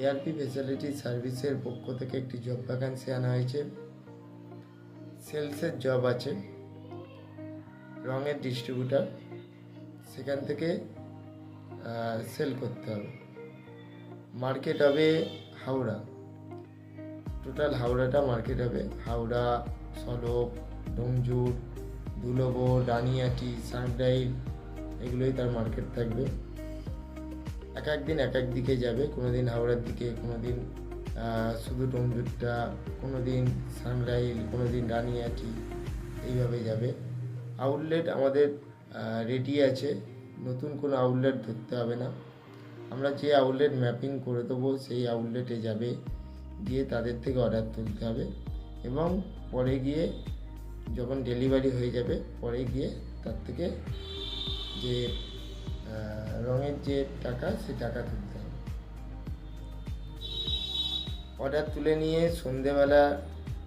ARP facility সার্ভিসের পক্ষ থেকে একটি জব ভ্যাকান্সি আনা হয়েছে। সেলসের জব আছে, রঙের ডিস্ট্রিবিউটার, সেখান থেকে সেল করতে হবে। মার্কেট হবে হাওড়া, টোটাল হাওড়াটা মার্কেট হবে। হাওড়া, সলপ, ডোমজুর, দুলবো, রানিয়াটি, সাংডাইল, এগুলোই তার মার্কেট থাকবে। এক এক দিন এক এক দিকে যাবে, কোনো দিন হাওড়ার দিকে, কোনো দিন শুধু ডোমজুরটা, কোনো দিন সাংডাইল, কোনো দিন রানিয়াটি, এইভাবে যাবে। আউটলেট আমাদের রেডি আছে, নতুন কোনো আউটলেট ধরতে হবে না। আমরা যে আউটলেট ম্যাপিং করে দেবো সেই আউটলেটে যাবে, গিয়ে তাদের থেকে অর্ডার তুলতে হবে এবং পরে গিয়ে যখন ডেলিভারি হয়ে যাবে পরে গিয়ে তার থেকে যে রঙের যে টাকা সে টাকা তুলতে হবে। অর্ডার তুলে নিয়ে সন্ধেবেলা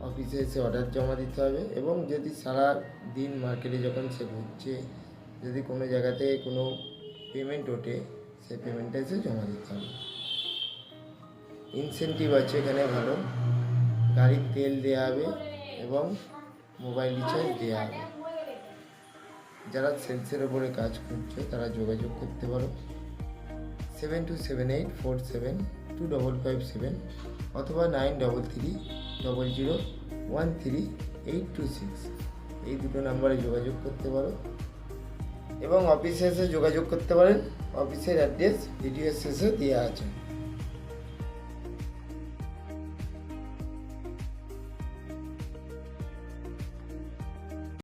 অফিসে এসে অর্ডার জমা দিতে হবে এবং যদি সারা দিন মার্কেটে যখন সে ঘুরছে যদি কোনো জায়গাতে কোনো পেমেন্ট ওঠে সেই পেমেন্টটা এসে জমা দিতে হবে। ইনসেন্টিভ আছে এখানে ভালো, গাড়ির তেল দেওয়া হবে এবং মোবাইল রিচার্জ দেওয়া হবে। যারা সেলসের ওপরে কাজ করছে তারা যোগাযোগ করতে পারো 7278472557 অথবা 9330013826, এই দুটো নাম্বারে যোগাযোগ করতে পারো এবং অফিসে এসে যোগাযোগ করতে পারেন। অফিসের অ্যাড্রেস ভিডিও শেষে দেওয়া আছে।